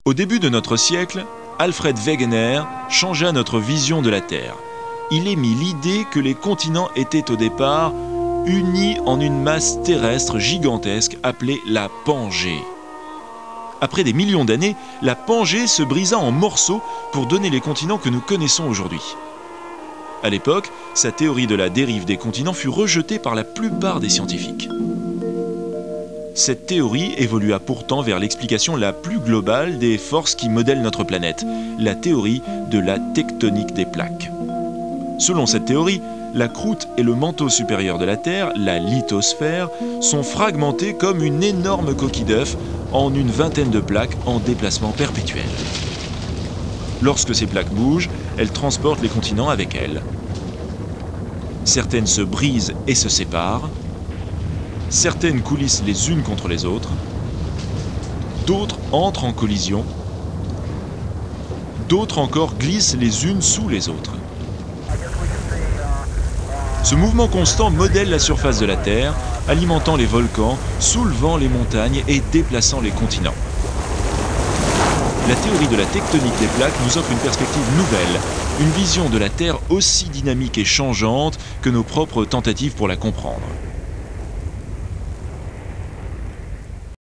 Au début de notre siècle, Alfred Wegener changea notre vision de la Terre. Il émit l'idée que les continents étaient au départ unis en une masse terrestre gigantesque appelée la Pangée. Après des millions d'années, la Pangée se brisa en morceaux pour donner les continents que nous connaissons aujourd'hui. À l'époque, sa théorie de la dérive des continents fut rejetée par la plupart des scientifiques. Cette théorie évolua pourtant vers l'explication la plus globale des forces qui modèlent notre planète, la théorie de la tectonique des plaques. Selon cette théorie, la croûte et le manteau supérieur de la Terre, la lithosphère, sont fragmentés comme une énorme coquille d'œuf en une vingtaine de plaques en déplacement perpétuel. Lorsque ces plaques bougent, elles transportent les continents avec elles. Certaines se brisent et se séparent. Certaines coulissent les unes contre les autres. D'autres entrent en collision. D'autres encore glissent les unes sous les autres. Ce mouvement constant modèle la surface de la Terre, alimentant les volcans, soulevant les montagnes et déplaçant les continents. La théorie de la tectonique des plaques nous offre une perspective nouvelle, une vision de la Terre aussi dynamique et changeante que nos propres tentatives pour la comprendre.